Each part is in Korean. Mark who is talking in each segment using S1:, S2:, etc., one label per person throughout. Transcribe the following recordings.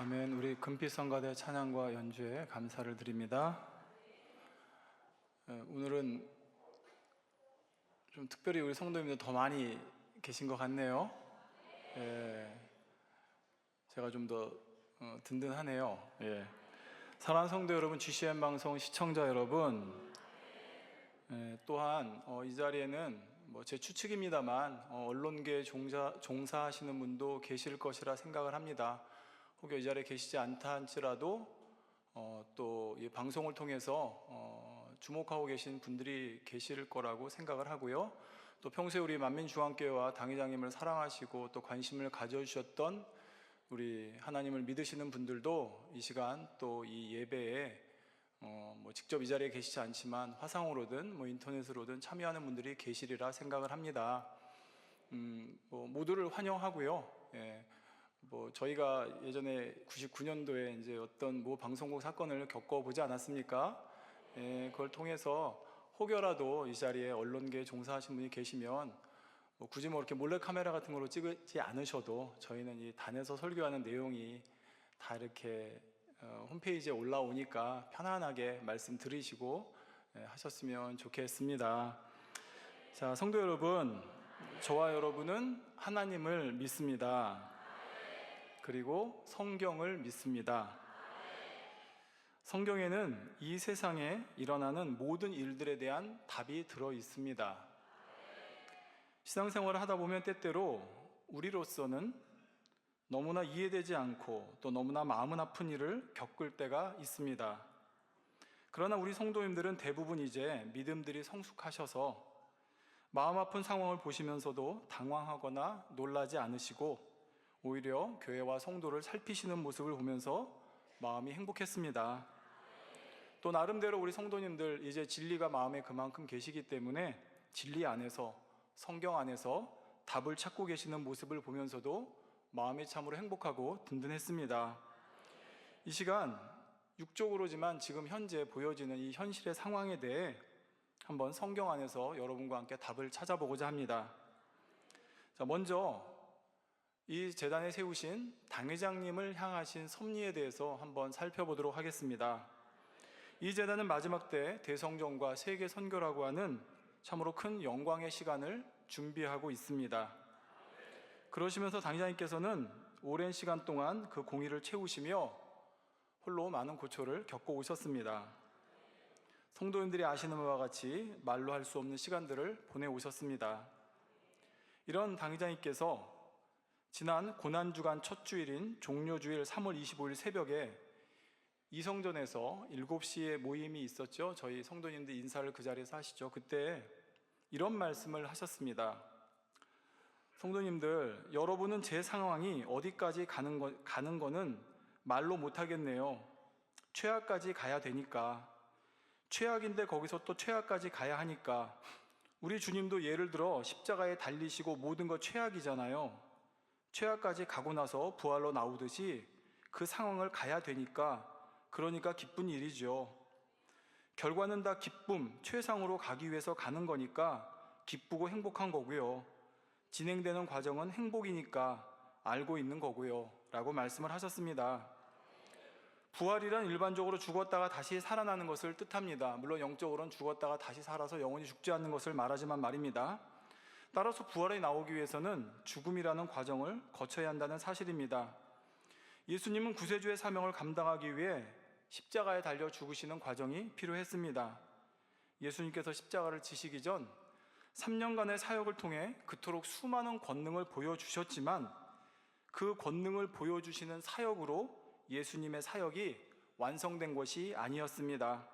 S1: 아멘. 우리 금빛성가대 찬양과 연주에 감사를 드립니다. 오늘은 좀 특별히 우리 성도님들 더 많이 계신 것 같네요. 제가 좀 더 든든하네요. 사랑하는 성도 여러분, GCN 방송 시청자 여러분, 또한 이 자리에는 제 추측입니다만 언론계에 종사하시는 분도 계실 것이라 생각을 합니다. 혹여 이 자리에 계시지 않다 할지라도 또 이 방송을 통해서 주목하고 계신 분들이 계실 거라고 생각을 하고요. 또 평소에 우리 만민중앙교회와 당회장님을 사랑하시고 또 관심을 가져주셨던 우리 하나님을 믿으시는 분들도 이 시간 또 이 예배에 직접 이 자리에 계시지 않지만 화상으로든 인터넷으로든 참여하는 분들이 계시리라 생각을 합니다. 모두를 환영하고요. 저희가 예전에 99년도에 이제 어떤 방송국 사건을 겪어보지 않았습니까? 그걸 통해서 혹여라도 이 자리에 언론계에 종사하신 분이 계시면 굳이 이렇게 몰래카메라 같은 걸로 찍지 않으셔도 저희는 이 단에서 설교하는 내용이 다 이렇게 홈페이지에 올라오니까 편안하게 말씀 들으시고 하셨으면 좋겠습니다. 자, 성도 여러분, 저와 여러분은 하나님을 믿습니다. 그리고 성경을 믿습니다. 성경에는 이 세상에 일어나는 모든 일들에 대한 답이 들어 있습니다. 신앙생활을 하다 보면 때때로 우리로서는 너무나 이해되지 않고 또 너무나 마음은 아픈 일을 겪을 때가 있습니다. 그러나 우리 성도님들은 대부분 이제 믿음들이 성숙하셔서 마음 아픈 상황을 보시면서도 당황하거나 놀라지 않으시고 오히려 교회와 성도를 살피시는 모습을 보면서 마음이 행복했습니다. 또 나름대로 우리 성도님들 이제 진리가 마음에 그만큼 계시기 때문에 진리 안에서, 성경 안에서 답을 찾고 계시는 모습을 보면서도 마음이 참으로 행복하고 든든했습니다. 이 시간 육적으로지만 지금 현재 보여지는 이 현실의 상황에 대해 한번 성경 안에서 여러분과 함께 답을 찾아보고자 합니다. 자, 먼저 이 재단에 세우신 당회장님을 향하신 섭리에 대해서 한번 살펴보도록 하겠습니다. 이 재단은 마지막 때 대성전과 세계 선교라고 하는 참으로 큰 영광의 시간을 준비하고 있습니다. 그러시면서 당회장님께서는 오랜 시간 동안 그 공의를 채우시며 홀로 많은 고초를 겪어 오셨습니다. 성도님들이 아시는 바와 같이 말로 할 수 없는 시간들을 보내오셨습니다. 이런 당회장님께서 지난 고난주간 첫 주일인 종료주일 3월 25일 새벽에 이성전에서 7시에 모임이 있었죠. 저희 성도님들 인사를 그 자리에서 하시죠. 그때 이런 말씀을 하셨습니다. 성도님들, 여러분은 제 상황이 어디까지 가는 거는 말로 못하겠네요. 최악까지 가야 되니까. 최악인데 거기서 또 최악까지 가야 하니까. 우리 주님도 예를 들어 십자가에 달리시고 모든 거 최악이잖아요. 최악까지 가고 나서 부활로 나오듯이 그 상황을 가야 되니까, 그러니까 기쁜 일이죠. 결과는 다 기쁨, 최상으로 가기 위해서 가는 거니까 기쁘고 행복한 거고요. 진행되는 과정은 행복이니까 알고 있는 거고요. 라고 말씀을 하셨습니다. 부활이란 일반적으로 죽었다가 다시 살아나는 것을 뜻합니다. 물론 영적으로는 죽었다가 다시 살아서 영원히 죽지 않는 것을 말하지만 말입니다. 따라서 부활에 나오기 위해서는 죽음이라는 과정을 거쳐야 한다는 사실입니다. 예수님은 구세주의 사명을 감당하기 위해 십자가에 달려 죽으시는 과정이 필요했습니다. 예수님께서 십자가를 지시기 전 3년간의 사역을 통해 그토록 수많은 권능을 보여주셨지만 그 권능을 보여주시는 사역으로 예수님의 사역이 완성된 것이 아니었습니다.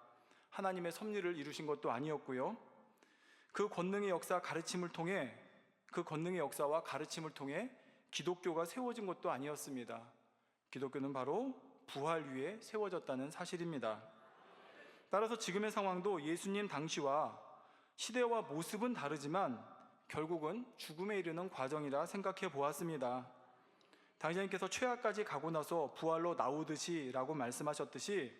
S1: 하나님의 섭리를 이루신 것도 아니었고요. 그 권능의 역사와 가르침을 통해 기독교가 세워진 것도 아니었습니다. 기독교는 바로 부활 위에 세워졌다는 사실입니다. 따라서 지금의 상황도 예수님 당시와 시대와 모습은 다르지만 결국은 죽음에 이르는 과정이라 생각해 보았습니다. 당장님께서 최악까지 가고 나서 부활로 나오듯이 라고 말씀하셨듯이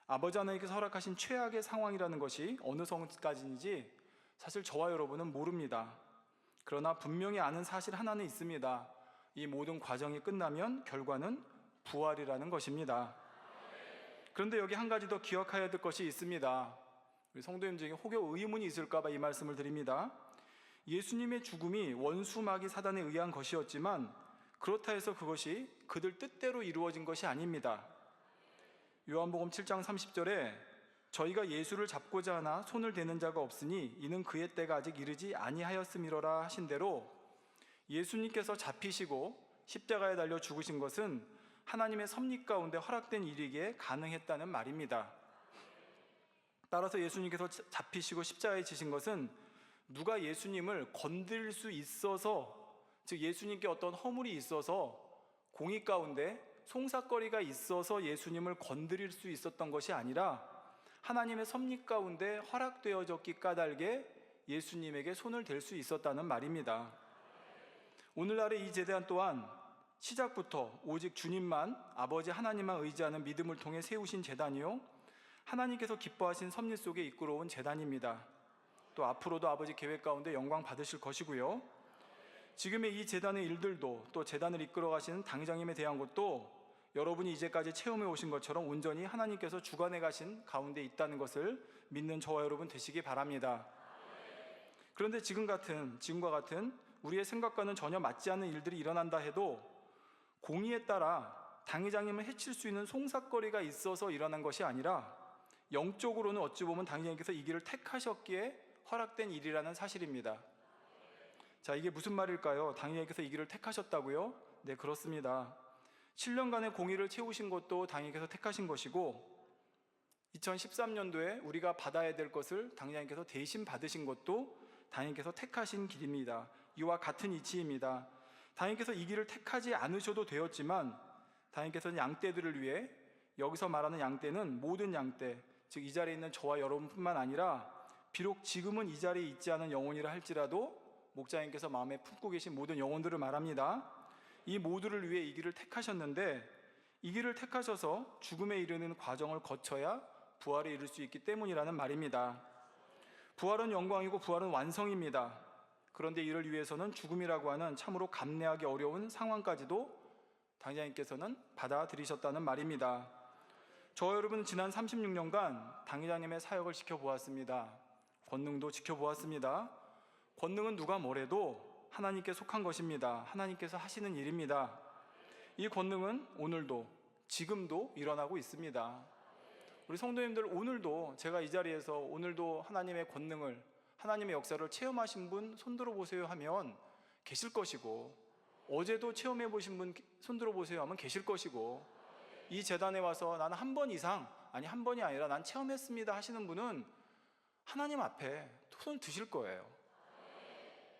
S1: 아버지 하나님께서 허락하신 최악의 상황이라는 것이 어느 선까지인지 사실 저와 여러분은 모릅니다. 그러나 분명히 아는 사실 하나는 있습니다. 이 모든 과정이 끝나면 결과는 부활이라는 것입니다. 그런데 여기 한 가지 더 기억해야 될 것이 있습니다. 우리 성도님 중에 혹여 의문이 있을까 봐 이 말씀을 드립니다. 예수님의 죽음이 원수 마귀 사단에 의한 것이었지만 그렇다 해서 그것이 그들 뜻대로 이루어진 것이 아닙니다. 요한복음 7장 30절에 저희가 예수를 잡고자 하나 손을 대는 자가 없으니 이는 그의 때가 아직 이르지 아니하였음이로라 하신 대로 예수님께서 잡히시고 십자가에 달려 죽으신 것은 하나님의 섭리 가운데 허락된 일이기에 가능했다는 말입니다. 따라서 예수님께서 잡히시고 십자가에 지신 것은 누가 예수님을 건드릴 수 있어서, 즉 예수님께 어떤 허물이 있어서, 공의 가운데 송사거리가 있어서 예수님을 건드릴 수 있었던 것이 아니라 하나님의 섭리 가운데 허락되어졌기 까닭에 예수님에게 손을 댈 수 있었다는 말입니다. 오늘날의 이 제단 또한 시작부터 오직 주님만, 아버지 하나님만 의지하는 믿음을 통해 세우신 제단이요, 하나님께서 기뻐하신 섭리 속에 이끌어온 제단입니다. 또 앞으로도 아버지 계획 가운데 영광 받으실 것이고요. 지금의 이 제단의 일들도, 또 제단을 이끌어 가시는 당회장님에 대한 것도 여러분이 이제까지 체험해 오신 것처럼 온전히 하나님께서 주관해 가신 가운데 있다는 것을 믿는 저와 여러분 되시기 바랍니다. 그런데 지금과 같은 우리의 생각과는 전혀 맞지 않는 일들이 일어난다 해도 공의에 따라 당회장님을 해칠 수 있는 송사거리가 있어서 일어난 것이 아니라 영적으로는 어찌 보면 당회장님께서 이 길을 택하셨기에 허락된 일이라는 사실입니다. 자, 이게 무슨 말일까요? 당회장님께서 이 길을 택하셨다고요? 네, 그렇습니다. 7년간의 공의를 채우신 것도 당회장님께서 택하신 것이고 2013년도에 우리가 받아야 될 것을 당회장님께서 대신 받으신 것도 당회장님께서 택하신 길입니다. 이와 같은 이치입니다. 당회장님께서 이 길을 택하지 않으셔도 되었지만 당회장님께서는 양떼들을 위해, 여기서 말하는 양떼는 모든 양떼, 즉 이 자리에 있는 저와 여러분뿐만 아니라 비록 지금은 이 자리에 있지 않은 영혼이라 할지라도 목자님께서 마음에 품고 계신 모든 영혼들을 말합니다. 이 모두를 위해 이 길을 택하셨는데 이 길을 택하셔서 죽음에 이르는 과정을 거쳐야 부활에 이를 수 있기 때문이라는 말입니다. 부활은 영광이고 부활은 완성입니다. 그런데 이를 위해서는 죽음이라고 하는 참으로 감내하기 어려운 상황까지도 당회장님께서는 받아들이셨다는 말입니다. 저와 여러분은 지난 36년간 당회장님의 사역을 지켜보았습니다. 권능도 지켜보았습니다. 권능은 누가 뭐래도 하나님께 속한 것입니다. 하나님께서 하시는 일입니다. 이 권능은 오늘도, 지금도 일어나고 있습니다. 우리 성도님들, 오늘도 제가 이 자리에서 오늘도 하나님의 권능을, 하나님의 역사를 체험하신 분 손들어 보세요 하면 계실 것이고, 어제도 체험해 보신 분 손들어 보세요 하면 계실 것이고, 이 제단에 와서 나는 한 번 이상, 아니 한 번이 아니라 난 체험했습니다 하시는 분은 하나님 앞에 손 드실 거예요.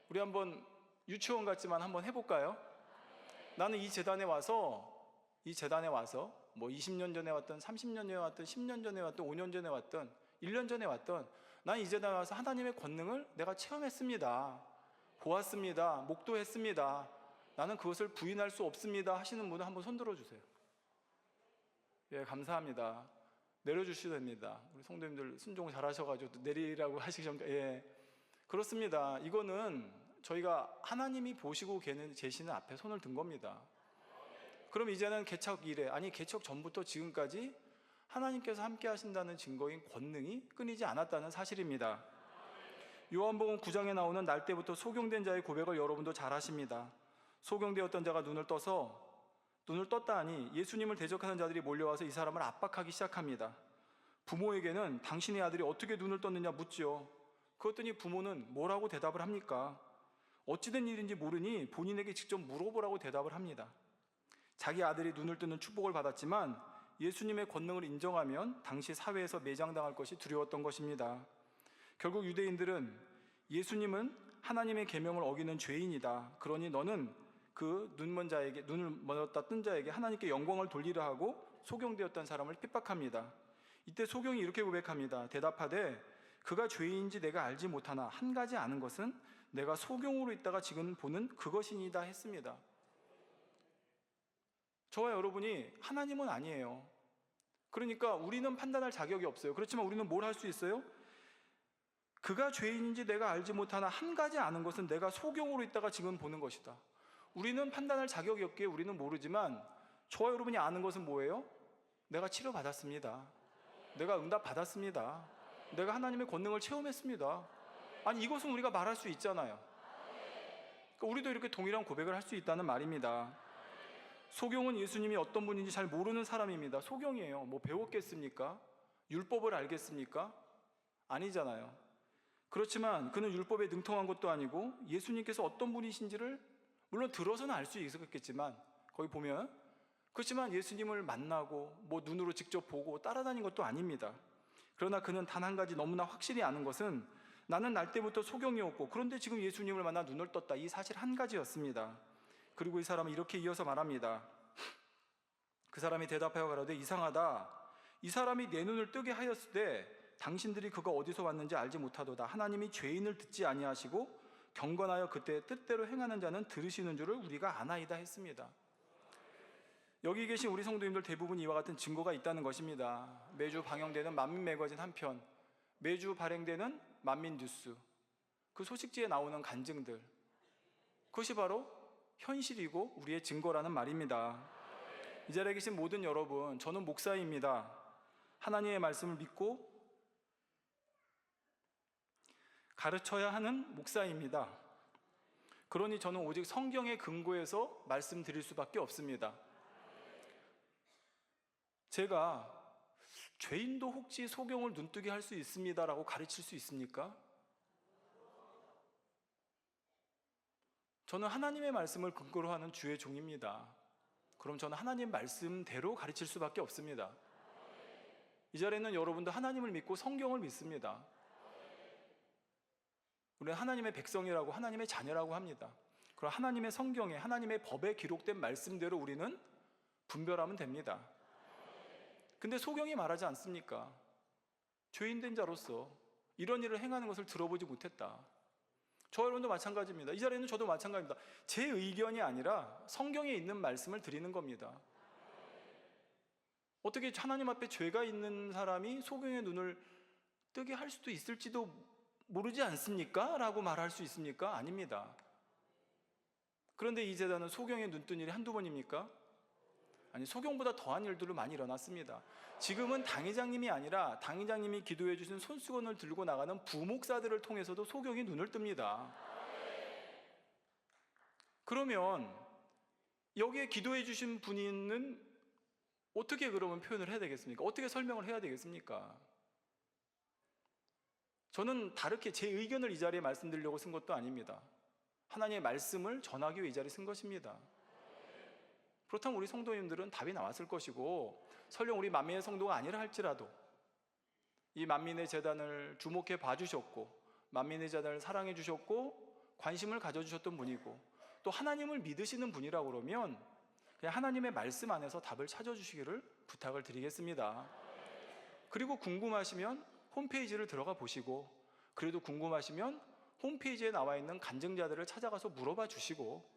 S1: 우리 한번 유치원 같지만 한번 해볼까요? 나는 이 제단에 와서 뭐 20년 전에 왔던, 30년 전에 왔던, 10년 전에 왔던, 5년 전에 왔던, 1년 전에 왔던, 난 이 제단에 와서 하나님의 권능을 내가 체험했습니다, 보았습니다, 목도했습니다, 나는 그것을 부인할 수 없습니다 하시는 분은 한번 손 들어주세요. 예, 감사합니다. 내려주셔도 됩니다. 우리 성도님들 순종 잘하셔가지고 내리라고 하시죠. 예, 그렇습니다. 이거는 저희가 하나님이 보시고 계시는 앞에 손을 든 겁니다. 그럼 이제는 개척 이래, 아니 개척 전부터 지금까지 하나님께서 함께 하신다는 증거인 권능이 끊이지 않았다는 사실입니다. 요한복음 9장에 나오는 날 때부터 소경된 자의 고백을 여러분도 잘 아십니다. 소경되었던 자가 눈을 떴다 하니 예수님을 대적하는 자들이 몰려와서 이 사람을 압박하기 시작합니다. 부모에게는 당신의 아들이 어떻게 눈을 떴느냐 묻지요. 그랬더니 부모는 뭐라고 대답을 합니까? 어찌된 일인지 모르니 본인에게 직접 물어보라고 대답을 합니다. 자기 아들이 눈을 뜨는 축복을 받았지만 예수님의 권능을 인정하면 당시 사회에서 매장당할 것이 두려웠던 것입니다. 결국 유대인들은 예수님은 하나님의 계명을 어기는 죄인이다, 그러니 너는 그 눈을 멀었다 뜬 자에게 하나님께 영광을 돌리라 하고 소경되었던 사람을 핍박합니다. 이때 소경이 이렇게 고백합니다. 대답하되 그가 죄인인지 내가 알지 못하나 한 가지 아는 것은 내가 소경으로 있다가 지금 보는 그것이니다 했습니다. 저와 여러분이 하나님은 아니에요. 그러니까 우리는 판단할 자격이 없어요. 그렇지만 우리는 뭘 할 수 있어요? 그가 죄인인지 내가 알지 못하나 한 가지 아는 것은 내가 소경으로 있다가 지금 보는 것이다. 우리는 판단할 자격이 없기에 우리는 모르지만 저와 여러분이 아는 것은 뭐예요? 내가 치료받았습니다. 내가 응답받았습니다. 내가 하나님의 권능을 체험했습니다. 아니, 이것은 우리가 말할 수 있잖아요. 그러니까 우리도 이렇게 동일한 고백을 할 수 있다는 말입니다. 소경은 예수님이 어떤 분인지 잘 모르는 사람입니다. 소경이에요. 뭐 배웠겠습니까? 율법을 알겠습니까? 아니잖아요. 그렇지만 그는 율법에 능통한 것도 아니고 예수님께서 어떤 분이신지를 물론 들어서는 알 수 있었겠지만, 거기 보면, 그렇지만 예수님을 만나고 뭐 눈으로 직접 보고 따라다닌 것도 아닙니다. 그러나 그는 단 한 가지 너무나 확실히 아는 것은, 나는 날 때부터 소경이었고 그런데 지금 예수님을 만나 눈을 떴다, 이 사실 한 가지였습니다. 그리고 이 사람은 이렇게 이어서 말합니다. 그 사람이 대답하여 가로되, 이상하다. 이 사람이 내 눈을 뜨게 하였을 때 당신들이 그가 어디서 왔는지 알지 못하도다. 하나님이 죄인을 듣지 아니하시고 경건하여 그때 뜻대로 행하는 자는 들으시는 줄을 우리가 아나이다 했습니다. 여기 계신 우리 성도님들 대부분 이와 같은 증거가 있다는 것입니다. 매주 방영되는 만민 매거진 한 편, 매주 발행되는 만민 뉴스, 그 소식지에 나오는 간증들, 그것이 바로 현실이고 우리의 증거라는 말입니다. 이 자리에 계신 모든 여러분, 저는 목사입니다. 하나님의 말씀을 믿고 가르쳐야 하는 목사입니다. 그러니 저는 오직 성경의 근거에서 말씀드릴 수밖에 없습니다. 제가 죄인도 혹시 소경을 눈뜨게 할 수 있습니다라고 가르칠 수 있습니까? 저는 하나님의 말씀을 근거로 하는 주의 종입니다. 그럼 저는 하나님 말씀대로 가르칠 수밖에 없습니다. 이 자리에는 여러분도 하나님을 믿고 성경을 믿습니다. 우리는 하나님의 백성이라고, 하나님의 자녀라고 합니다. 그럼 하나님의 성경에, 하나님의 법에 기록된 말씀대로 우리는 분별하면 됩니다. 근데 소경이 말하지 않습니까? 죄인된 자로서 이런 일을 행하는 것을 들어보지 못했다. 저 여러분도 마찬가지입니다. 이 자리에는 저도 마찬가지입니다. 제 의견이 아니라 성경에 있는 말씀을 드리는 겁니다. 어떻게 하나님 앞에 죄가 있는 사람이 소경의 눈을 뜨게 할 수도 있을지도 모르지 않습니까? 라고 말할 수 있습니까? 아닙니다. 그런데 이 재단은 소경의 눈 뜬 일이 한두 번입니까? 아니, 소경보다 더한 일들도 많이 일어났습니다. 지금은 당회장님이 아니라 당회장님이 기도해 주신 손수건을 들고 나가는 부목사들을 통해서도 소경이 눈을 뜹니다. 그러면 여기에 기도해 주신 분은 어떻게 그러면 표현을 해야 되겠습니까? 어떻게 설명을 해야 되겠습니까? 저는 다르게 제 의견을 이 자리에 말씀드리려고 쓴 것도 아닙니다. 하나님의 말씀을 전하기 위해 이 자리에 쓴 것입니다. 그렇다면 우리 성도님들은 답이 나왔을 것이고, 설령 우리 만민의 성도가 아니라 할지라도 이 만민의 재단을 주목해 봐주셨고, 만민의 재단을 사랑해 주셨고 관심을 가져주셨던 분이고, 또 하나님을 믿으시는 분이라고 그러면 그냥 하나님의 말씀 안에서 답을 찾아주시기를 부탁을 드리겠습니다. 그리고 궁금하시면 홈페이지를 들어가 보시고, 그래도 궁금하시면 홈페이지에 나와 있는 간증자들을 찾아가서 물어봐 주시고,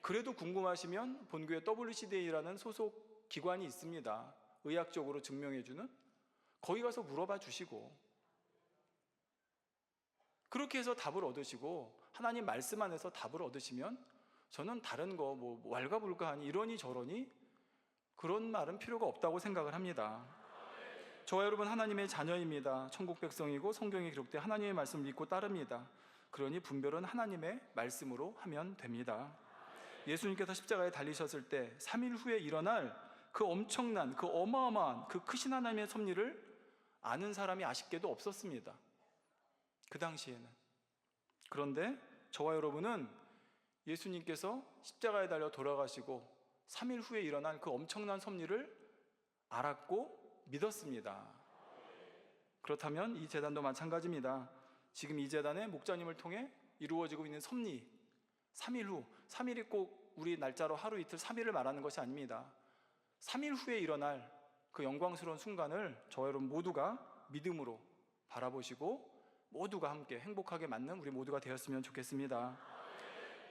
S1: 그래도 궁금하시면 본교회 WCDA라는 소속 기관이 있습니다. 의학적으로 증명해주는, 거기 가서 물어봐 주시고, 그렇게 해서 답을 얻으시고 하나님 말씀 안에서 답을 얻으시면, 저는 다른 거 뭐 왈가불가하니 이러니 저러니 그런 말은 필요가 없다고 생각을 합니다. 저와 여러분 하나님의 자녀입니다. 천국 백성이고 성경에 기록된 하나님의 말씀을 믿고 따릅니다. 그러니 분별은 하나님의 말씀으로 하면 됩니다. 예수님께서 십자가에 달리셨을 때 3일 후에 일어날 그 엄청난, 그 어마어마한, 그 크신 하나님의 섭리를 아는 사람이 아쉽게도 없었습니다. 그 당시에는. 그런데 저와 여러분은 예수님께서 십자가에 달려 돌아가시고 3일 후에 일어난 그 엄청난 섭리를 알았고 믿었습니다. 그렇다면 이 재단도 마찬가지입니다. 지금 이 재단의 목자님을 통해 이루어지고 있는 섭리, 3일 후, 3일이 꼭 우리 날짜로 하루 이틀 3일을 말하는 것이 아닙니다. 3일 후에 일어날 그 영광스러운 순간을 저와 여러분 모두가 믿음으로 바라보시고 모두가 함께 행복하게 맞는 우리 모두가 되었으면 좋겠습니다.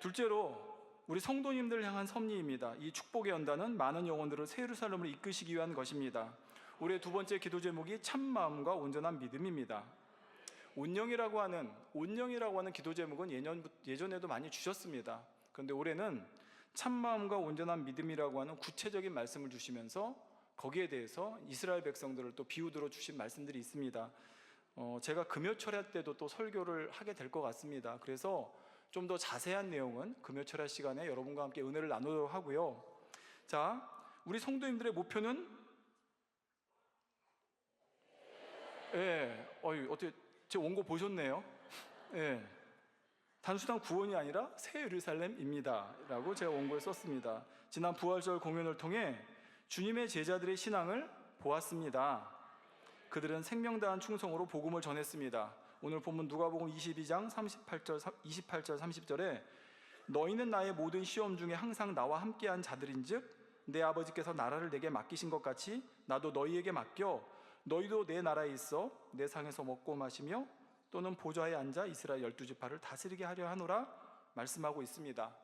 S1: 둘째로 우리 성도님들 향한 섭리입니다. 이 축복의 연단은 많은 영혼들을 새 예루살렘으로 이끄시기 위한 것입니다. 우리의 두 번째 기도 제목이 참마음과 온전한 믿음입니다. 온영이라고 하는 기도 제목은 예전에도 많이 주셨습니다. 그런데 올해는 참마음과 온전한 믿음이라고 하는 구체적인 말씀을 주시면서 거기에 대해서 이스라엘 백성들을 또 비유들어 주신 말씀들이 있습니다. 제가 금요철야 때도 또 설교를 하게 될 것 같습니다. 그래서 좀 더 자세한 내용은 금요철야 시간에 여러분과 함께 은혜를 나누도록 하고요. 자, 우리 성도님들의 목표는 어떻게 제 원고 보셨네요. 단순한 구원이 아니라 새 예루살렘입니다 라고 제가 원고에 썼습니다. 지난 부활절 공연을 통해 주님의 제자들의 신앙을 보았습니다. 그들은 생명 다한 충성으로 복음을 전했습니다. 오늘 본문 누가복음 22장 28절 30절에 너희는 나의 모든 시험 중에 항상 나와 함께한 자들인즉 내 아버지께서 나라를 내게 맡기신 것 같이 나도 너희에게 맡겨 너희도 내 나라에 있어 내 상에서 먹고 마시며 또는 보좌에 앉아 이스라엘 12지파를 다스리게 하려 하노라 말씀하고 있습니다.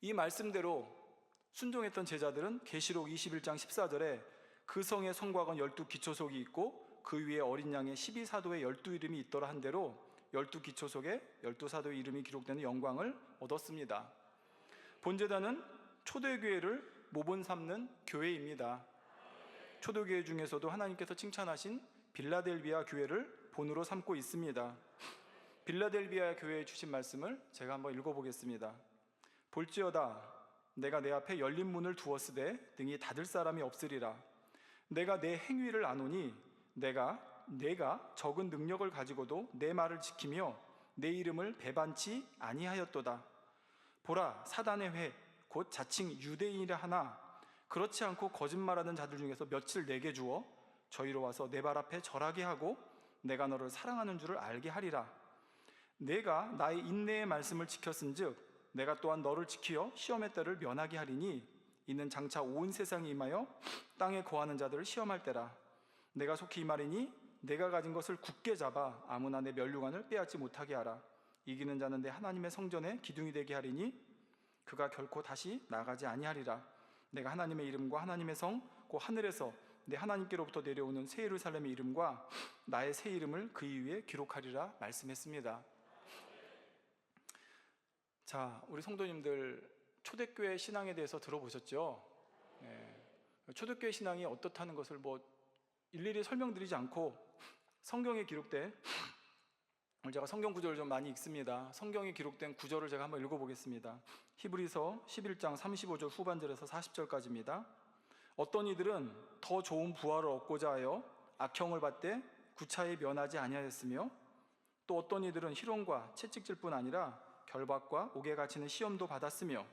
S1: 이 말씀대로 순종했던 제자들은 계시록 21장 14절에 그 성의 성곽은 12기초석이 있고 그 위에 어린 양의 12사도의 12이름이 있더라 한 대로 12기초석에 12사도의 이름이 기록되는 영광을 얻었습니다. 본제단은 초대교회를 모본 삼는 교회입니다. 초대교회 중에서도 하나님께서 칭찬하신 빌라델비아 교회를 본으로 삼고 있습니다. 빌라델비아 교회에 주신 말씀을 제가 한번 읽어보겠습니다. 볼지어다 내가 내 앞에 열린 문을 두었으되 등이 닫을 사람이 없으리라. 내가 내 행위를 아노니 내가 적은 능력을 가지고도 내 말을 지키며 내 이름을 배반치 아니하였도다. 보라 사단의 회 곧 자칭 유대인이라 하나 그렇지 않고 거짓말하는 자들 중에서 며칠 내게 주어 저희로 와서 내 발 앞에 절하게 하고 내가 너를 사랑하는 줄을 알게 하리라. 내가 나의 인내의 말씀을 지켰은즉 내가 또한 너를 지키어 시험의 때를 면하게 하리니 이는 장차 온 세상에 임하여 땅에 거하는 자들을 시험할 때라. 내가 속히 이 말이니 내가 가진 것을 굳게 잡아 아무나 내 면류관을 빼앗지 못하게 하라. 이기는 자는 내 하나님의 성전에 기둥이 되게 하리니 그가 결코 다시 나가지 아니하리라. 내가 하나님의 이름과 하나님의 성 곧 하늘에서 내 하나님께로부터 내려오는 새 예루살렘의 이름과 나의 새 이름을 그 위에 기록하리라 말씀했습니다. 자, 우리 성도님들 초대교회 신앙에 대해서 들어보셨죠? 초대교회 신앙이 어떻다는 것을 일일이 설명드리지 않고 성경에 기록된 오늘 제가 성경 구절을 좀 많이 읽습니다. 성경에 기록된 구절을 제가 한번 읽어보겠습니다. 히브리서 11장 35절 후반절에서 40절까지입니다. 어떤 이들은 더 좋은 부활을 얻고자 하여 악형을 받되 구차히 면하지 아니하였으며 또 어떤 이들은 희롱과 채찍질 뿐 아니라 결박과 옥에 갇히는 시험도 받았으며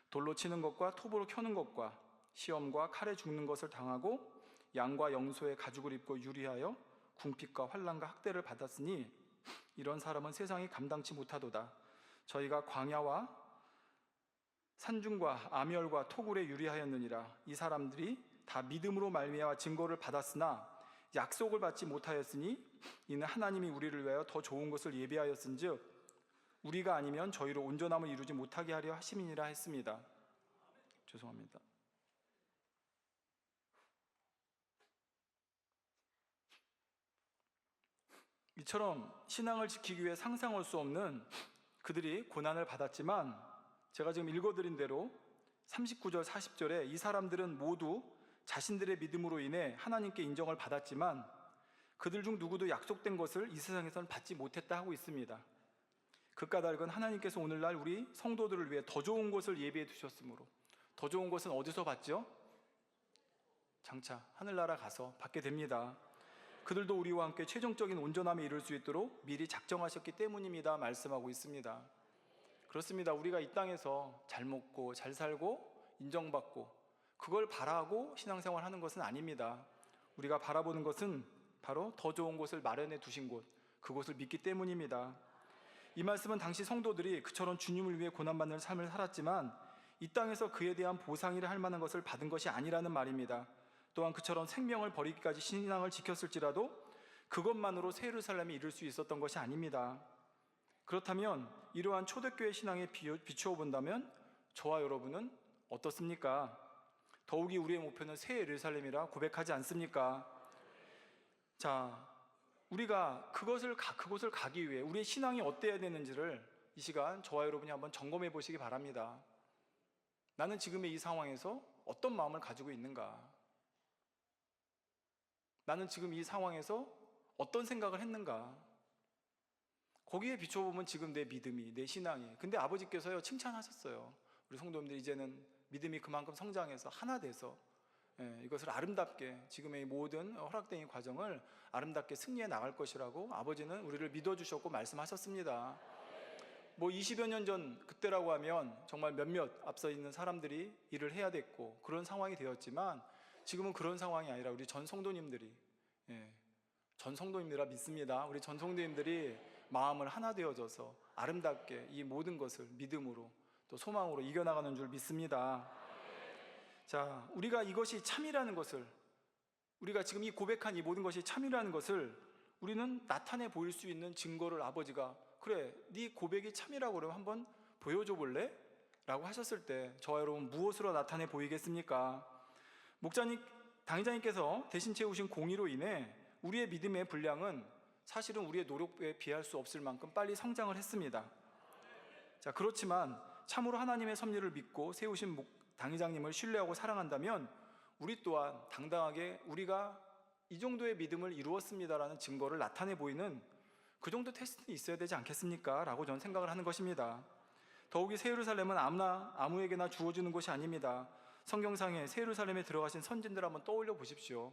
S1: 돌로 치는 것과 톱으로 켜는 것과 시험과 칼에 죽는 것을 당하고 양과 영소의 가죽을 입고 유리하여 궁핍과 환난과 학대를 받았으니 이런 사람은 세상이 감당치 못하도다. 저희가 광야와 산중과 아멸과 토굴에 유리하였느니라. 이 사람들이 다 믿음으로 말미암아 증거를 받았으나 약속을 받지 못하였으니 이는 하나님이 우리를 위하여 더 좋은 것을 예비하였은즉 우리가 아니면 저희로 온전함을 이루지 못하게 하려 하심이니라 했습니다. 죄송합니다. 이처럼 신앙을 지키기 위해 상상할 수 없는 그들이 고난을 받았지만 제가 지금 읽어드린 대로 39절 40절에 이 사람들은 모두 자신들의 믿음으로 인해 하나님께 인정을 받았지만 그들 중 누구도 약속된 것을 이 세상에서는 받지 못했다 하고 있습니다. 그 까닭은 하나님께서 오늘날 우리 성도들을 위해 더 좋은 것을 예비해 두셨으므로 더 좋은 것은 어디서 받죠? 장차 하늘나라 가서 받게 됩니다. 그들도 우리와 함께 최종적인 온전함에 이를 수 있도록 미리 작정하셨기 때문입니다 말씀하고 있습니다. 그렇습니다. 우리가 이 땅에서 잘 먹고 잘 살고 인정받고 그걸 바라고 신앙생활 하는 것은 아닙니다. 우리가 바라보는 것은 바로 더 좋은 곳을 마련해 두신 곳, 그곳을 믿기 때문입니다. 이 말씀은 당시 성도들이 그처럼 주님을 위해 고난받는 삶을 살았지만 이 땅에서 그에 대한 보상이라 할 만한 것을 받은 것이 아니라는 말입니다. 또한 그처럼 생명을 버리기까지 신앙을 지켰을지라도 그것만으로 새 예루살렘에 이를 수 있었던 것이 아닙니다. 그렇다면 이러한 초대교회 신앙에 비추어 본다면 저와 여러분은 어떻습니까? 더욱이 우리의 목표는 새 예루살렘이라 고백하지 않습니까? 자, 우리가 그곳을 가기 위해 우리의 신앙이 어때야 되는지를 이 시간 저와 여러분이 한번 점검해 보시기 바랍니다. 나는 지금의 이 상황에서 어떤 마음을 가지고 있는가? 나는 지금 이 상황에서 어떤 생각을 했는가? 거기에 비춰보면 지금 내 믿음이, 내 신앙이. 근데 아버지께서요, 칭찬하셨어요. 우리 성도님들 이제는 믿음이 그만큼 성장해서 하나 돼서 이것을 아름답게, 지금의 모든 허락된 이 과정을 아름답게 승리해 나갈 것이라고 아버지는 우리를 믿어주셨고 말씀하셨습니다. 뭐 20여 년 전 그때라고 하면 정말 몇몇 앞서 있는 사람들이 일을 해야 됐고 그런 상황이 되었지만 지금은 그런 상황이 아니라 우리 전 성도님들이, 전 성도님들아 믿습니다. 우리 전 성도님들이 마음을 하나 되어져서 아름답게 이 모든 것을 믿음으로 또 소망으로 이겨나가는 줄 믿습니다. 자, 우리가 이것이 참이라는 것을, 우리가 지금 이 고백한 이 모든 것이 참이라는 것을 우리는 나타내 보일 수 있는 증거를 아버지가, 그래, 네 고백이 참이라고 그러면 한번 보여줘 볼래? 라고 하셨을 때 저와 여러분 무엇으로 나타내 보이겠습니까? 목자님, 당회장님께서 대신 채우신 공의로 인해 우리의 믿음의 분량은 사실은 우리의 노력에 비할 수 없을 만큼 빨리 성장을 했습니다. 자, 그렇지만 참으로 하나님의 섭리를 믿고 세우신 당회장님을 신뢰하고 사랑한다면 우리 또한 당당하게 우리가 이 정도의 믿음을 이루었습니다라는 증거를 나타내 보이는 그 정도 테스트는 있어야 되지 않겠습니까? 라고 저는 생각을 하는 것입니다. 더욱이 새 예루살렘은 아무에게나 주어지는 곳이 아닙니다. 성경상에 새 예루살렘에 들어가신 선진들 한번 떠올려 보십시오.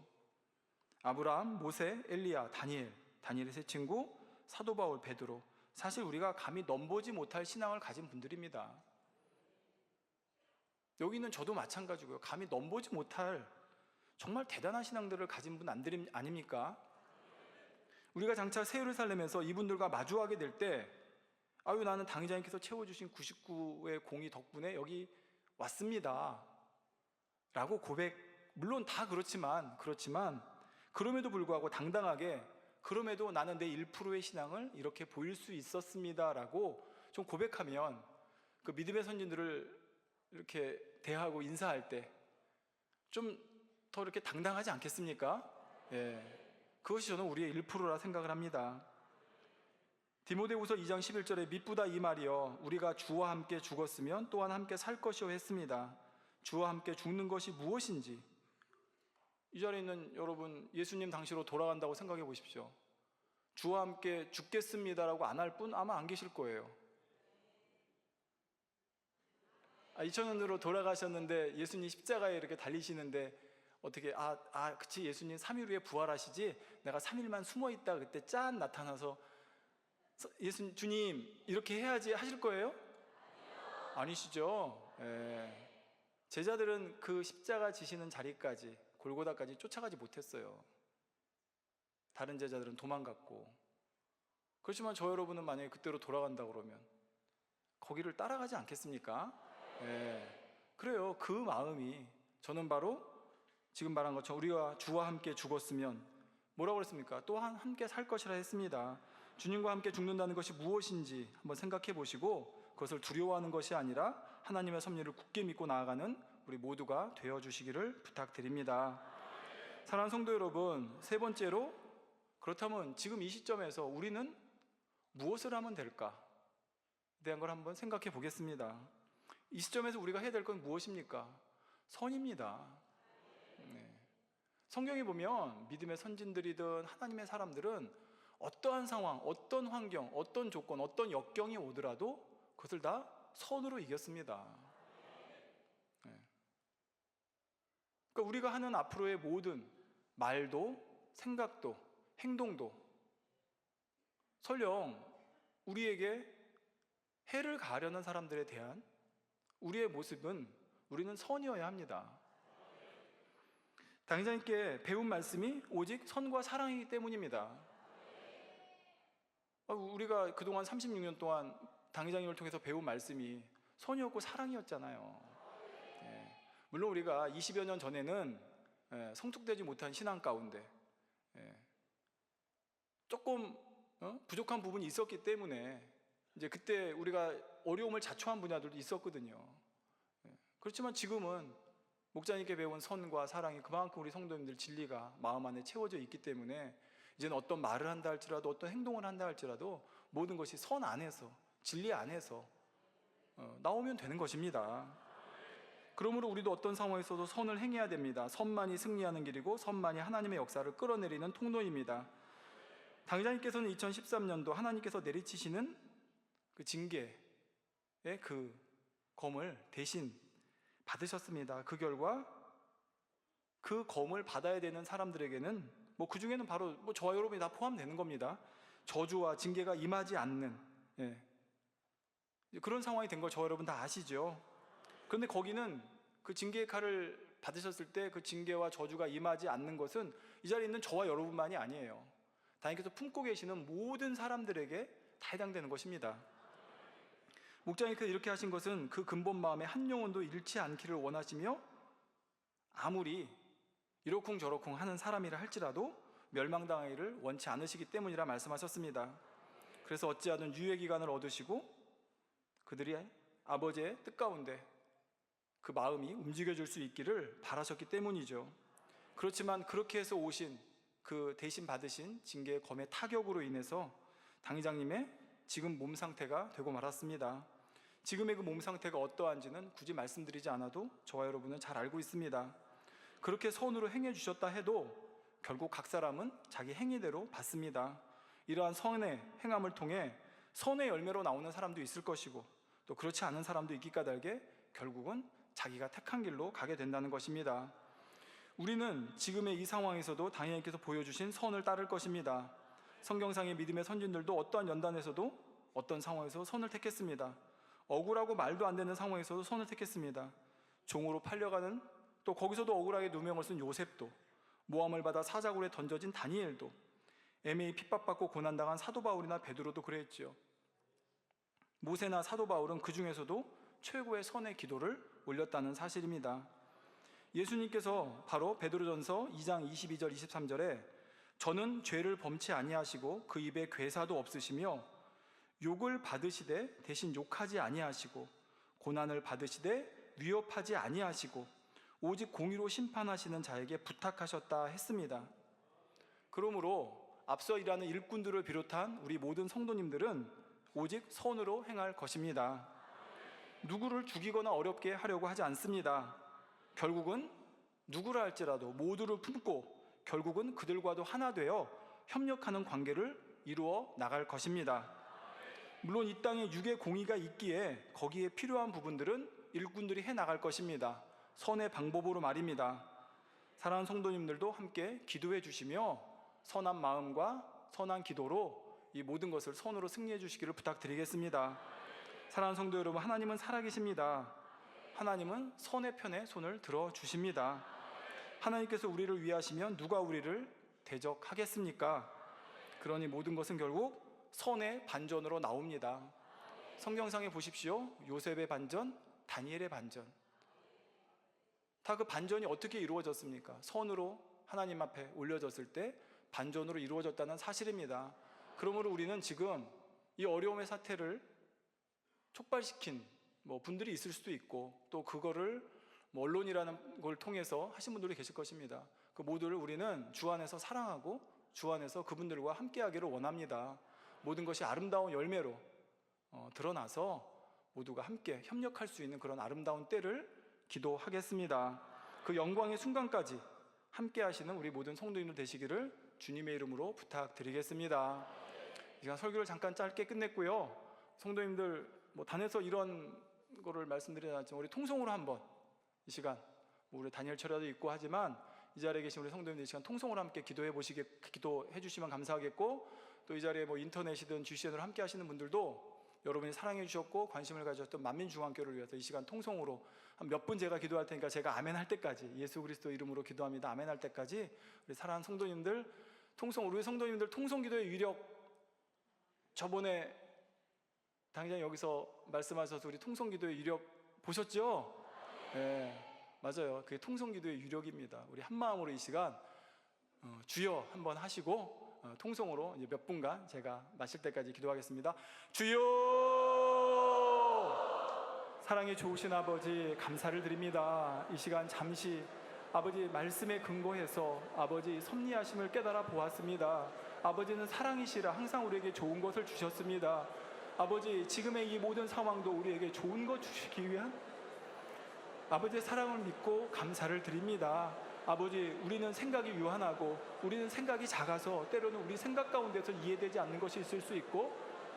S1: 아브라함, 모세, 엘리야, 다니엘의 세 친구, 사도 바울, 베드로. 사실 우리가 감히 넘보지 못할 신앙을 가진 분들입니다. 여기 있는 저도 마찬가지고요. 감히 넘보지 못할 정말 대단한 신앙들을 가진 분 아닙니까? 우리가 장차 새 예루살렘에서 이분들과 마주하게 될 때, 아유, 나는 당회장님께서 채워주신 99의 공의 덕분에 여기 왔습니다 라고 고백, 물론 다 그렇지만 그럼에도 불구하고 당당하게, 그럼에도 나는 내 1%의 신앙을 이렇게 보일 수 있었습니다 라고 좀 고백하면 그 믿음의 선진들을 이렇게 대하고 인사할 때 좀 더 이렇게 당당하지 않겠습니까? 그것이 저는 우리의 1%라 생각을 합니다. 디모데후서 2장 11절에 미쁘다 이 말이여 우리가 주와 함께 죽었으면 또한 함께 살 것이요 했습니다. 주와 함께 죽는 것이 무엇인지. 이 자리에 있는 여러분, 예수님 당시로 돌아간다고 생각해 보십시오. 주와 함께 죽겠습니다라고 안 할 분 아마 안 계실 거예요. 2000년으로 돌아가셨는데 예수님 십자가에 이렇게 달리시는데 어떻게 그치, 예수님 3일 후에 부활하시지, 내가 3일만 숨어있다 그때 짠 나타나서 예수님, 주님 이렇게 해야지 하실 거예요? 아니시죠? 제자들은 그 십자가 지시는 자리까지, 골고다까지 쫓아가지 못했어요. 다른 제자들은 도망갔고. 그렇지만 저 여러분은 만약에 그때로 돌아간다 그러면 거기를 따라가지 않겠습니까? 그래요. 그 마음이 저는 바로 지금 말한 것처럼 우리가 주와 함께 죽었으면 뭐라고 그랬습니까? 또한 함께 살 것이라 했습니다. 주님과 함께 죽는다는 것이 무엇인지 한번 생각해 보시고 그것을 두려워하는 것이 아니라 하나님의 섭리를 굳게 믿고 나아가는 우리 모두가 되어주시기를 부탁드립니다. 사랑하는 성도 여러분, 세 번째로, 그렇다면 지금 이 시점에서 우리는 무엇을 하면 될까에 대한 걸 한번 생각해 보겠습니다. 이 시점에서 우리가 해야 될 건 무엇입니까? 선입니다. 성경에 보면 믿음의 선진들이든 하나님의 사람들은 어떠한 상황, 어떤 환경, 어떤 조건, 어떤 역경이 오더라도 그것을 다 선으로 이겼습니다. 그러니까 우리가 하는 앞으로의 모든 말도, 생각도, 행동도 설령 우리에게 해를 가하려는 사람들에 대한 우리의 모습은 우리는 선이어야 합니다. 당회장님께 배운 말씀이 오직 선과 사랑이기 때문입니다. 우리가 그동안 36년 동안 당회장님을 통해서 배운 말씀이 선이었고 사랑이었잖아요. 물론 우리가 20여 년 전에는 성숙되지 못한 신앙 가운데 조금 부족한 부분이 있었기 때문에 이제 그때 우리가 어려움을 자초한 분야들도 있었거든요. 그렇지만 지금은 목자님께 배운 선과 사랑이 그만큼 우리 성도님들 진리가 마음 안에 채워져 있기 때문에 이제는 어떤 말을 한다 할지라도 어떤 행동을 한다 할지라도 모든 것이 선 안에서 진리 안에서 나오면 되는 것입니다. 그러므로 우리도 어떤 상황에서도 선을 행해야 됩니다. 선만이 승리하는 길이고 선만이 하나님의 역사를 끌어내리는 통로입니다. 당장님께서는 2013년도 하나님께서 내리치시는 그 징계의 그 검을 대신 받으셨습니다. 그 결과 그 검을 받아야 되는 사람들에게는 그 중에는 바로 저와 여러분이 다 포함되는 겁니다. 저주와 징계가 임하지 않는 그런 상황이 된 걸 저와 여러분 다 아시죠? 그런데 거기는 그 징계의 칼을 받으셨을 때 그 징계와 저주가 임하지 않는 것은 이 자리에 있는 저와 여러분만이 아니에요. 하나님께서 품고 계시는 모든 사람들에게 다 해당되는 것입니다. 목자님께서 이렇게 하신 것은 그 근본 마음에 한 영혼도 잃지 않기를 원하시며 아무리 이러쿵저러쿵 하는 사람이라 할지라도 멸망당하기를 원치 않으시기 때문이라 말씀하셨습니다. 그래서 어찌하든 유예 기간을 얻으시고 그들이 아버지의 뜻 가운데 그 마음이 움직여질 수 있기를 바라셨기 때문이죠. 그렇지만 그렇게 해서 오신 그 대신 받으신 징계의 검의 타격으로 인해서 당회장님의 지금 몸 상태가 되고 말았습니다. 지금의 그 몸 상태가 어떠한지는 굳이 말씀드리지 않아도 저와 여러분은 잘 알고 있습니다. 그렇게 선으로 행해 주셨다 해도 결국 각 사람은 자기 행위대로 받습니다. 이러한 선의 행함을 통해 선의 열매로 나오는 사람도 있을 것이고 또 그렇지 않은 사람도 있기 까닭에 결국은 자기가 택한 길로 가게 된다는 것입니다. 우리는 지금의 이 상황에서도 당회장님께서 보여주신 선을 따를 것입니다. 성경상의 믿음의 선진들도 어떠한 연단에서도 어떤 상황에서 선을 택했습니다. 억울하고 말도 안 되는 상황에서도 선을 택했습니다. 종으로 팔려가는 또 거기서도 억울하게 누명을 쓴 요셉도, 모함을 받아 사자굴에 던져진 다니엘도, 애매히 핍박받고 고난당한 사도 바울이나 베드로도 그랬지요. 모세나 사도 바울은 그 중에서도 최고의 선의 기도를 올렸다는 사실입니다. 예수님께서 바로 베드로전서 2장 22절 23절에 저는 죄를 범치 아니하시고 그 입에 괴사도 없으시며 욕을 받으시되 대신 욕하지 아니하시고 고난을 받으시되 위협하지 아니하시고 오직 공의로 심판하시는 자에게 부탁하셨다 했습니다. 그러므로 앞서 일하는 일꾼들을 비롯한 우리 모든 성도님들은 오직 선으로 행할 것입니다. 누구를 죽이거나 어렵게 하려고 하지 않습니다. 결국은 누구라 할지라도 모두를 품고 결국은 그들과도 하나 되어 협력하는 관계를 이루어 나갈 것입니다. 물론 이 땅에 육의 공의가 있기에 거기에 필요한 부분들은 일꾼들이 해 나갈 것입니다. 선의 방법으로 말입니다. 사랑하는 성도님들도 함께 기도해 주시며 선한 마음과 선한 기도로 이 모든 것을 선으로 승리해 주시기를 부탁드리겠습니다. 사랑하는 성도 여러분, 하나님은 살아계십니다. 하나님은 선의 편에 손을 들어주십니다. 하나님께서 우리를 위하시면 누가 우리를 대적하겠습니까? 그러니 모든 것은 결국 선의 반전으로 나옵니다. 성경상에 보십시오. 요셉의 반전, 다니엘의 반전. 다 그 반전이 어떻게 이루어졌습니까? 선으로 하나님 앞에 올려졌을 때 반전으로 이루어졌다는 사실입니다. 그러므로 우리는 지금 이 어려움의 사태를 촉발시킨 분들이 있을 수도 있고 또 그거를 언론이라는 걸 통해서 하신 분들이 계실 것입니다. 그 모두를 우리는 주 안에서 사랑하고 주 안에서 그분들과 함께하기를 원합니다. 모든 것이 아름다운 열매로 드러나서 모두가 함께 협력할 수 있는 그런 아름다운 때를 기도하겠습니다. 그 영광의 순간까지 함께 하시는 우리 모든 성도님들 되시기를 주님의 이름으로 부탁드리겠습니다. 이 시간 설교를 잠깐 짧게 끝냈고요. 성도님들 단에서 이런 거를 말씀드리지 않지만 우리 통성으로 한번 이 시간 우리 다니엘 철야도 있고 하지만 이 자리에 계신 우리 성도님들 이 시간 통성으로 함께 기도해 주시면 감사하겠고 또 이 자리에 인터넷이든 GCN으로 함께 하시는 분들도 여러분이 사랑해 주셨고 관심을 가졌던 만민중앙교회를 위해서 이 시간 통성으로 한 몇 분 제가 기도할 테니까 제가 아멘 할 때까지 예수 그리스도 이름으로 기도합니다. 아멘 할 때까지 우리 사랑하는 성도님들 통성으로 우리 성도님들 통성기도의 위력 저번에 당장 여기서 말씀하셔서 우리 통성기도의 위력 보셨죠? 네, 맞아요. 그게 통성기도의 위력입니다. 우리 한마음으로 이 시간 주여 한번 하시고 통성으로 이제 몇 분간 제가 마실 때까지 기도하겠습니다. 주여! 사랑이 좋으신 아버지 감사를 드립니다. 이 시간 잠시 아버지 말씀에 근거해서 아버지 섭리하심을 깨달아 보았습니다. 아버지는 사랑이시라 항상 우리에게 좋은 것을 주셨습니다.
S2: 아버지, 지금의 이 모든 상황도 우리에게 좋은 것 주시기 위한 아버지의 사랑을 믿고 감사를 드립니다. 아버지, 우리는 생각이 유한하고 우리는 생각이 작아서 때로는 우리 생각 가운데서 이해되지 않는 것이 있을 수 있고,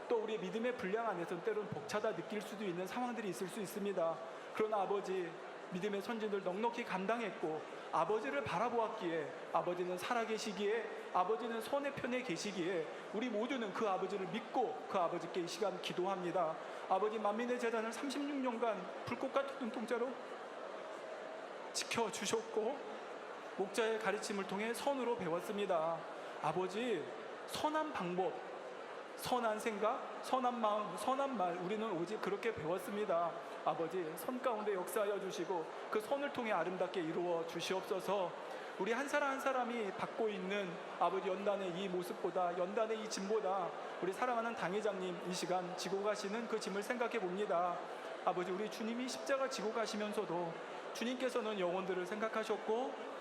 S2: 또 우리의 믿음의 분량 안에서 때로는 벅차다 느낄 수도 있는 상황들이 있을 수 있습니다. 그러나 아버지, 믿음의 선진들 넉넉히 감당했고 아버지를 바라보았기에, 아버지는 살아계시기에, 아버지는 선의 편에 계시기에 우리 모두는 그 아버지를 믿고 그 아버지께 이 시간 기도합니다. 아버지, 만민의 재단을 36년간 불꽃 같은 눈동자로 지켜주셨고 목자의 가르침을 통해 선으로 배웠습니다. 아버지, 선한 방법, 선한 생각, 선한 마음, 선한 말, 우리는 오직 그렇게 배웠습니다. 아버지, 선 가운데 역사하여 주시고 그 선을 통해 아름답게 이루어 주시옵소서. 우리 한 사람 한 사람이 받고 있는 아버지 연단의 이 모습보다, 연단의 이 짐보다 우리 사랑하는 당회장님 이 시간 지고 가시는 그 짐을 생각해 봅니다. 아버지, 우리 주님이 십자가 지고 가시면서도 주님께서는 영혼들을 생각하셨고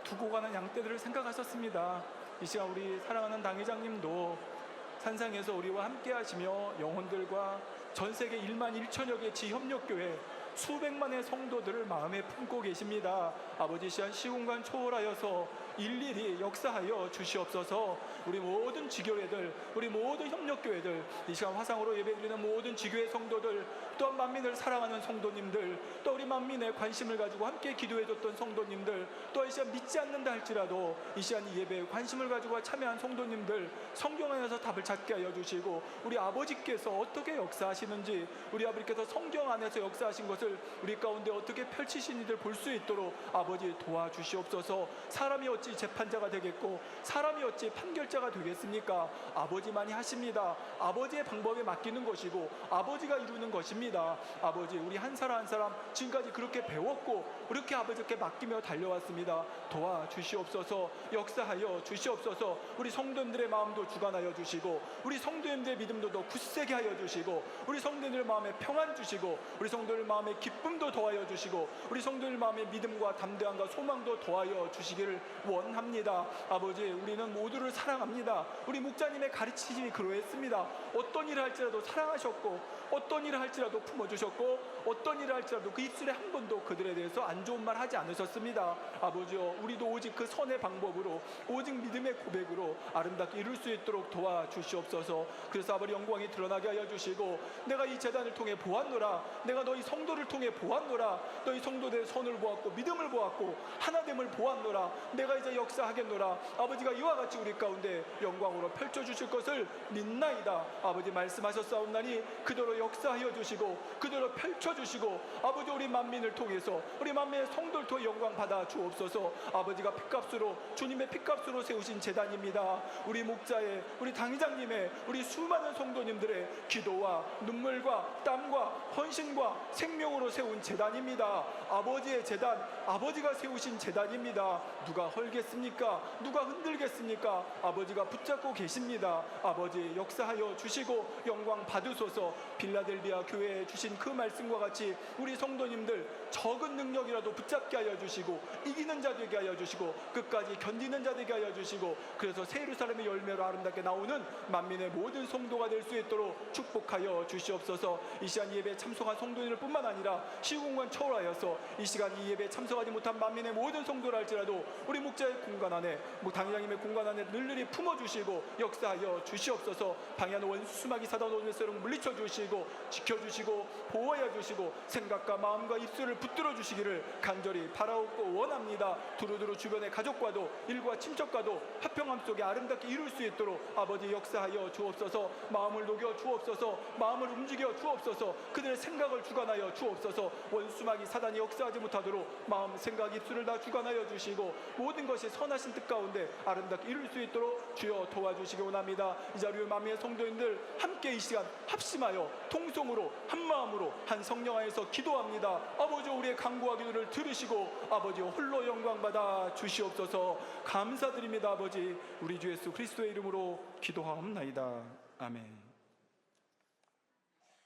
S2: 두고 가는 양떼들을 생각하셨습니다. 이 시간 우리 사랑하는 당회장님도 산상에서 우리와 함께 하시며 영혼들과 전 세계 1만 1천여 개 지협력교회 수백만의 성도들을 마음에 품고 계십니다. 아버지, 시한 시공간 초월하여서 일일이 역사하여 주시옵소서. 우리 모든 지교회들, 우리 모든 협력교회들, 이 시간 화상으로 예배드리는 모든 지교회 성도들, 또한 만민을 사랑하는 성도님들, 또 우리 만민의 관심을 가지고 함께 기도해줬던 성도님들, 또 이 시간 믿지 않는다 할지라도 이 시간 이 예배에 관심을 가지고 참여한 성도님들, 성경 안에서 답을 찾게 하여 주시고, 우리 아버지께서 어떻게 역사하시는지, 우리 아버지께서 성경 안에서 역사하신 것을 우리 가운데 어떻게 펼치시는지를 볼 수 있도록 아버지 도와주시옵소서. 사람이 어찌 재판자가 되겠고 사람이 어찌 판결자가 되겠습니까? 아버지만이 하십니다. 아버지의 방법에 맡기는 것이고 아버지가 이루는 것입니다. 아버지, 우리 한 사람 한 사람 지금까지 그렇게 배웠고 그렇게 아버지께 맡기며 달려왔습니다. 도와주시옵소서. 역사하여 주시옵소서. 우리 성도님들의 마음도 주관하여 주시고 우리 성도님들의 믿음도 더 굳세게 하여 주시고 우리 성도님들 마음에 평안 주시고 우리 성도들 마음에 기쁨도 더하여 주시고 우리 성도들 마음에 믿음과 담대함과 소망도 더하여 주시기를 원합니다. 아버지, 우리는 모두를 사랑합니다. 우리 목자님의 가르치심이 그러했습니다. 어떤 일을 할지라도 사랑하셨고 어떤 일을 할지라도 품어주셨고 어떤 일을 할지라도 그 입술에 한 번도 그들에 대해서 안 좋은 말 하지 않으셨습니다. 아버지여, 우리도 오직 그 선의 방법으로 오직 믿음의 고백으로 아름답게 이룰 수 있도록 도와주시옵소서. 그래서 아버지, 영광이 드러나게 하여 주시고 내가 이 재단을 통해 보았노라, 내가 너희 성도를 통해 보았노라, 너희 성도들의 선을 보았고 믿음을 보았고 하나됨을 보았노라, 내가 이제 역사하겠노라. 아버지가 이와 같이 우리 가운데 영광으로 펼쳐주실 것을 믿나이다. 아버지, 말씀하셨사옵나니 그대로 역사하여 주시고 그대로 펼쳐주시고 아버지, 우리 만민을 통해서 우리 만민의 성도를 통해 영광 받아 주옵소서. 아버지가 핏값으로, 주님의 핏값으로 세우신 재단입니다. 우리 목자의, 우리 당회장님의, 우리 수많은 성도님들의 기도와 눈물과 땀과 헌신과 생명으로 세운 재단입니다. 아버지의 재단, 아버지가 세우신 재단입니다. 누가 헐겠습니까? 누가 흔들겠습니까? 아버지가 붙잡고 계십니다. 아버지, 역사하여 주시고 영광 받으소서. 빌라델비아 교회에 주신 그 말씀과 같이 우리 성도님들 적은 능력이라도 붙잡게 하여 주시고 이기는 자 되게 하여 주시고 끝까지 견디는 자 되게 하여 주시고, 그래서 새 예루살렘의 열매로 아름답게 나오는 만민의 모든 성도가 될 수 있도록 축복하여 주시옵소서. 이 시간 예배에 참석한 성도님들 뿐만 아니라 시공간 초월하여서 이 시간 이 예배에 참석하지 못한 만민의 모든 성도라 할지라도 우리 목자의 공간 안에, 당회장님의 공간 안에 늘늘이 품어주시고 역사하여 주시옵소서. 방해하는 원수 수마귀 사단 오면서 물리쳐 주시고 지켜주시고 보호하여 주시고 생각과 마음과 입술을 붙들어 주시기를 간절히 바라옵고 원합니다. 두루두루 주변의 가족과도 일과 친척과도 화평함 속에 아름답게 이룰 수 있도록 아버지 역사하여 주옵소서. 마음을 녹여 주옵소서. 마음을 움직여 주옵소서. 그들의 생각을 주관하여 주옵소서. 원수마귀 사단이 역사하지 못하도록 마음, 생각, 입술을 다 주관하여 주시고 모든 것이 선하신 뜻 가운데 아름답게 이룰 수 있도록 주여 도와주시기 원합니다. 이 자리에 만민의 성도님들 함께 이 시간 합심하여 통성으로 한마음으로 한 성령 안에서 기도합니다. 아버지, 우리의 간구와 기도를 들으시고 아버지 홀로 영광 받아 주시옵소서. 감사드립니다. 아버지, 우리 주 예수 그리스도의 이름으로 기도하옵나이다. 아멘.